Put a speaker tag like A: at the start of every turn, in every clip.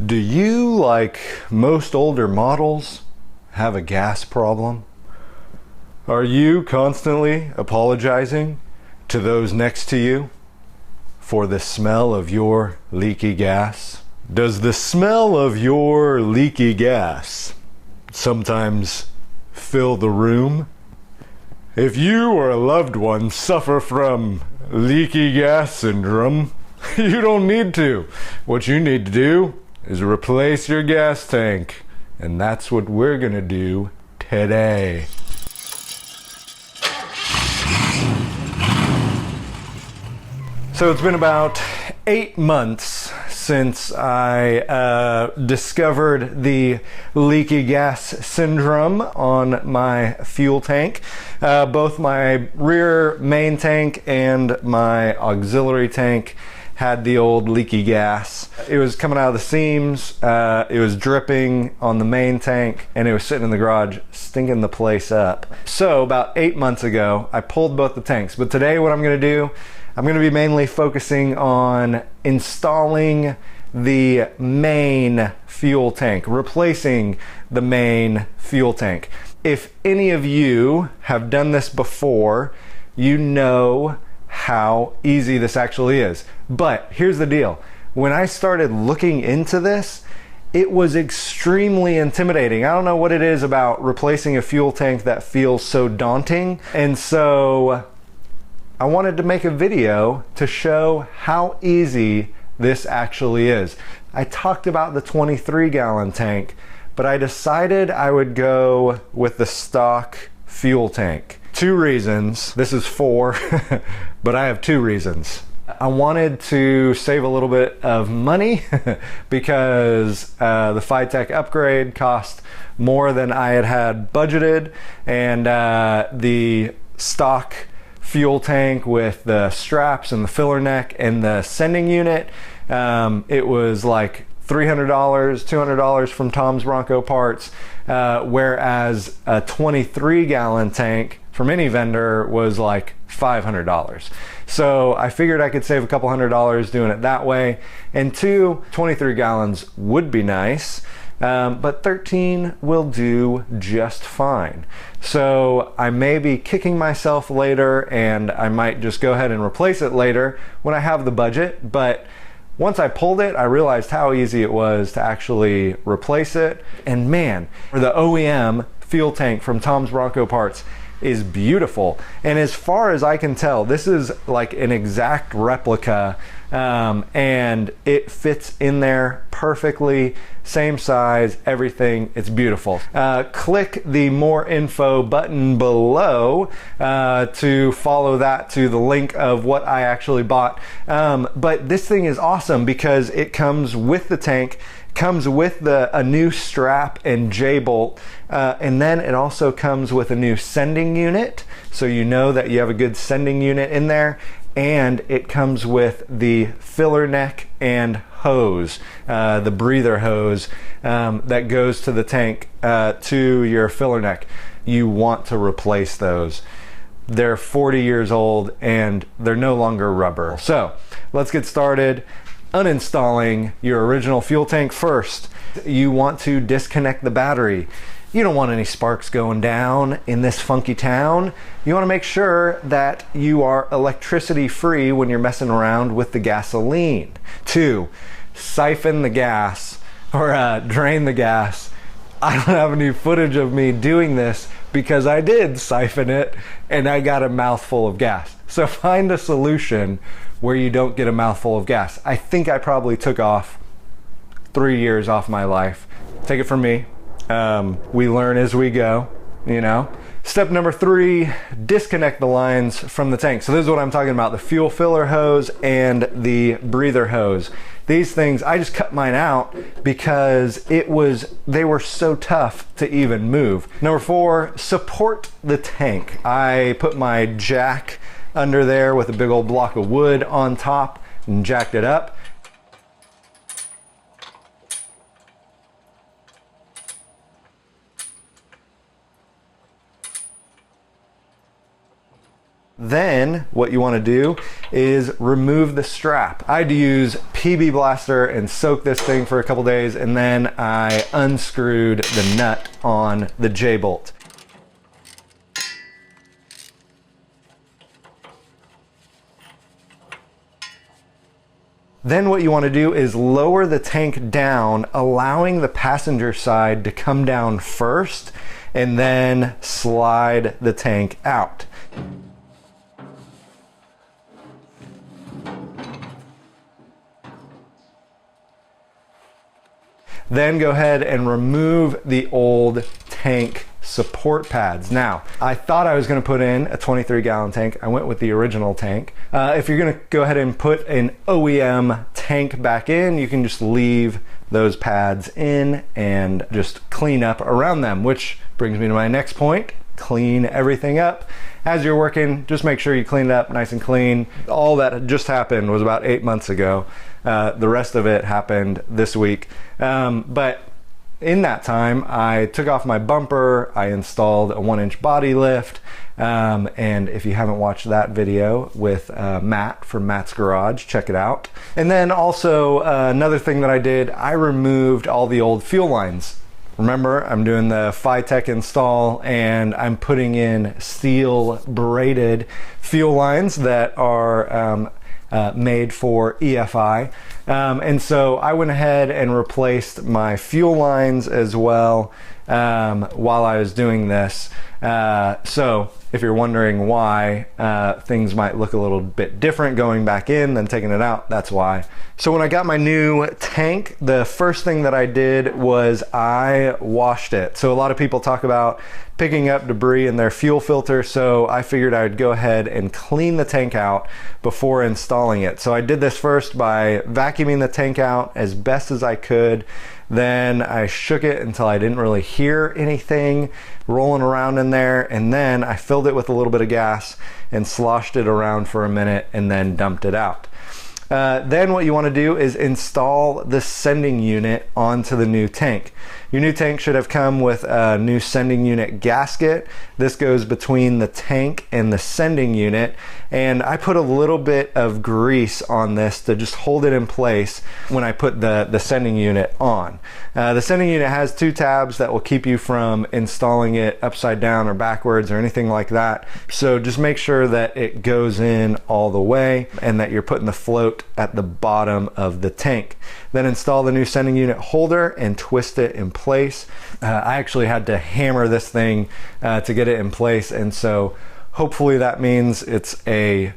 A: Do you, like most older models, have a gas problem? Are you constantly apologizing to those next to you for the smell of your leaky gas? Does the smell of your leaky gas sometimes fill the room? If you or a loved one suffer from leaky gas syndrome, you don't need to. What you need to do is replace your gas tank. And that's what we're gonna do today. So it's been about 8 months since I discovered the leaky gas syndrome on my fuel tank. Both my rear main tank and my auxiliary tank had the old leaky gas. It was coming out of the seams, it was dripping on the main tank, and it was sitting in the garage stinking the place up. So about 8 months ago, I pulled both the tanks. But today what I'm gonna do, I'm gonna be mainly focusing on installing the main fuel tank, replacing the main fuel tank. If any of you have done this before, you know how easy this actually is. But here's the deal. When I started looking into this, it was extremely intimidating. I don't know what it is about replacing a fuel tank that feels so daunting. And so I wanted to make a video to show how easy this actually is. I talked about the 23-gallon tank, but I decided I would go with the stock fuel tank. 2 reasons. This is 4, but I have 2 reasons. I wanted to save a little bit of money because the FiTech upgrade cost more than I had budgeted, and the stock fuel tank with the straps and the filler neck and the sending unit, it was like $300, $200 from Tom's Bronco parts, whereas a 23-gallon tank from any vendor was like $500. So I figured I could save a couple $100 doing it that way. And 2, 23 gallons would be nice, but 13 will do just fine. So I may be kicking myself later, and I might just go ahead and replace it later when I have the budget. But once I pulled it, I realized how easy it was to actually replace it. And man, for the OEM fuel tank from Tom's Bronco parts is beautiful. And as far as I can tell, this is like an exact replica, and it fits in there perfectly, same size, everything. It's beautiful. Click the more info button below to follow that to the link of what I actually bought. But this thing is awesome because it comes with the tank, comes with a new strap and J-bolt, and then it also comes with a new sending unit, so you know that you have a good sending unit in there. And it comes with the filler neck and hose, the breather hose that goes to the tank, to your filler neck. You want to replace those. They're 40 years old and they're no longer rubber. So let's get started uninstalling your original fuel tank. First, you want to disconnect the battery. You don't want any sparks going down in this funky town. You want to make sure that you are electricity free when you're messing around with the gasoline. 2, siphon the gas, or drain the gas. I don't have any footage of me doing this because I did siphon it and I got a mouthful of gas. So find a solution where you don't get a mouthful of gas. I think I probably took off 3 years off my life. Take it from me. We learn as we go, you know. Step number 3, disconnect the lines from the tank. So this is what I'm talking about, the fuel filler hose and the breather hose. These things, I just cut mine out because they were so tough to even move. Number 4, support the tank. I put my jack under there with a big old block of wood on top and jacked it up. Then what you want to do is remove the strap. I had to use PB Blaster and soak this thing for a couple days, and then I unscrewed the nut on the J-bolt. Then what you want to do is lower the tank down, allowing the passenger side to come down first, and then slide the tank out. Then go ahead and remove the old tank support pads. Now, I thought I was going to put in a 23-gallon tank. I went with the original tank. If you're going to go ahead and put an OEM tank back in, you can just leave those pads in and just clean up around them, which brings me to my next point. Clean everything up. As you're working, just make sure you clean it up nice and clean. All that just happened was about 8 months ago. The rest of it happened this week. But in that time, I took off my bumper, I installed a 1-inch body lift, and if you haven't watched that video with Matt from Matt's Garage, check it out. And then also another thing that I did, I removed all the old fuel lines. Remember, I'm doing the Phytech install, and I'm putting in steel braided fuel lines that are made for EFI. And so I went ahead and replaced my fuel lines as well while I was doing this. So if you're wondering why things might look a little bit different going back in than taking it out, that's why. So when I got my new tank, the first thing that I did was I washed it. So a lot of people talk about picking up debris in their fuel filter, so I figured I would go ahead and clean the tank out before installing it. So I did this first by vacuuming the tank out as best as I could. Then I shook it until I didn't really hear anything rolling around in there, and then I filled it with a little bit of gas and sloshed it around for a minute and then dumped it out. Then what you want to do is install the sending unit onto the new tank. Your new tank should have come with a new sending unit gasket. This goes between the tank and the sending unit, and I put a little bit of grease on this to just hold it in place when I put the sending unit on. The sending unit has 2 tabs that will keep you from installing it upside down or backwards or anything like that. So just make sure that it goes in all the way and that you're putting the float at the bottom of the tank. Then install the new sending unit holder and twist it in place. I actually had to hammer this thing to get it in place, and so hopefully that means it's a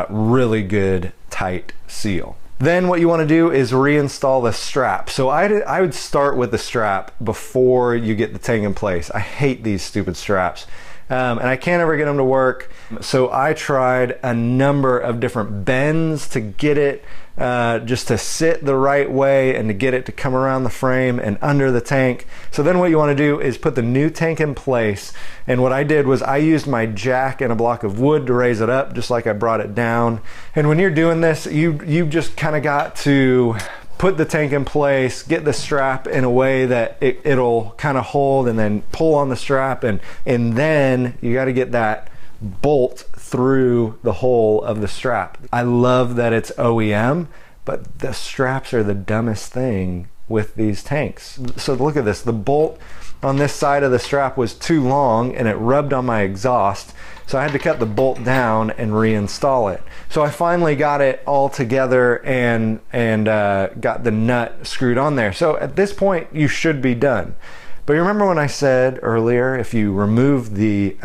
A: really good tight seal. Then what you want to do is reinstall the strap. So I would start with the strap before you get the tank in place. I hate these stupid straps. And I can't ever get them to work. So I tried a number of different bends to get it just to sit the right way and to get it to come around the frame and under the tank. So then what you want to do is put the new tank in place. And what I did was I used my jack and a block of wood to raise it up, just like I brought it down. And when you're doing this, you just kind of got to put the tank in place, get the strap in a way that it'll kind of hold, and then pull on the strap, and then you got to get that bolt through the hole of the strap. I love that it's OEM, but the straps are the dumbest thing with these tanks. So look at this, the bolt on this side of the strap was too long and it rubbed on my exhaust, so I had to cut the bolt down and reinstall it. So I finally got it all together and got the nut screwed on there. So at this point you should be done. But you remember when I said earlier, if you remove the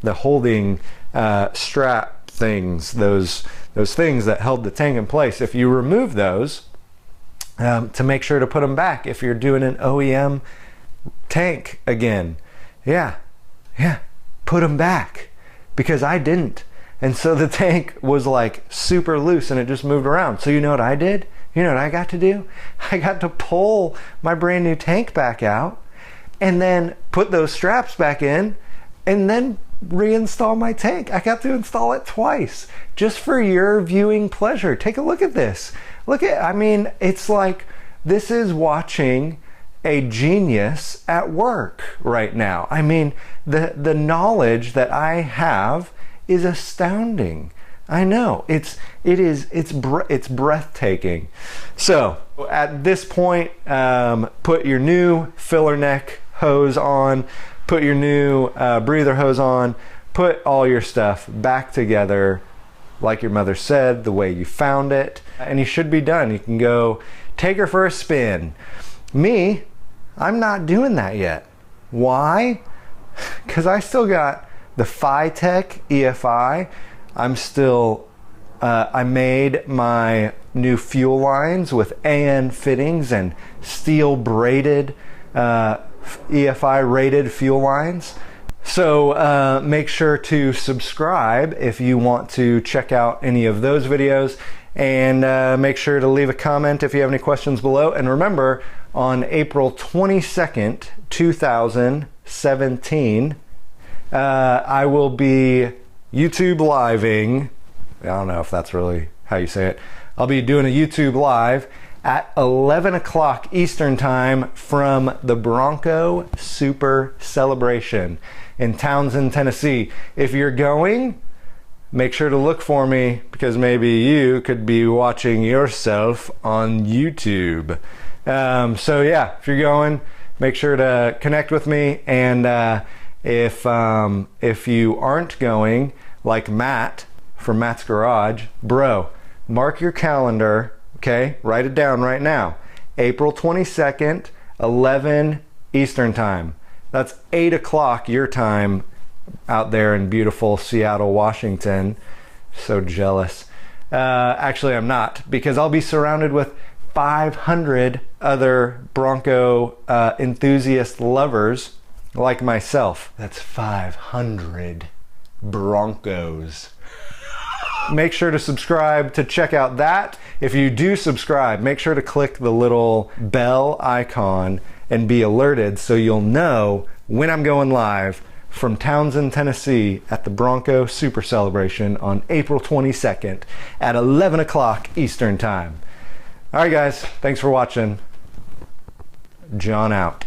A: holding strap things, those things that held the tank in place, if you remove those, to make sure to put them back if you're doing an OEM tank again. Yeah, put them back, because I didn't. And so the tank was like super loose and it just moved around. So you know what I did? You know what I got to do? I got to pull my brand new tank back out and then put those straps back in and then reinstall my tank. I got to install it twice just for your viewing pleasure. Take a look at this. I mean, it's like this is watching a genius at work right now. I mean, the knowledge that I have is astounding. I know, it's breathtaking. So at this point, put your new filler neck hose on, put your new breather hose on, put all your stuff back together like your mother said, the way you found it, and you should be done. You can go take her for a spin. Me, I'm not doing that yet. Why? Because I still got the Phytech EFI. I'm still, I made my new fuel lines with AN fittings and steel braided EFI rated fuel lines. So make sure to subscribe if you want to check out any of those videos, and make sure to leave a comment if you have any questions below. And remember, on April 22nd, 2017, I will be YouTube living. I don't know if that's really how you say it. I'll be doing a YouTube live at 11 o'clock Eastern time from the Bronco Super Celebration in Townsend, Tennessee. If you're going, make sure to look for me, because maybe you could be watching yourself on YouTube. So yeah, if you're going, make sure to connect with me. And if you aren't going, like Matt from Matt's Garage, bro, mark your calendar, okay? Write it down right now. April 22nd, 11 Eastern time. That's 8 o'clock your time out there in beautiful Seattle, Washington. So jealous. Actually, I'm not, because I'll be surrounded with 500 other Bronco enthusiast lovers like myself. That's 500 Broncos. Make sure to subscribe to check out that. If you do subscribe, make sure to click the little bell icon and be alerted so you'll know when I'm going live from Townsend, Tennessee at the Bronco Super Celebration on April 22nd at 11 o'clock Eastern time. All right, guys, thanks for watching. John out.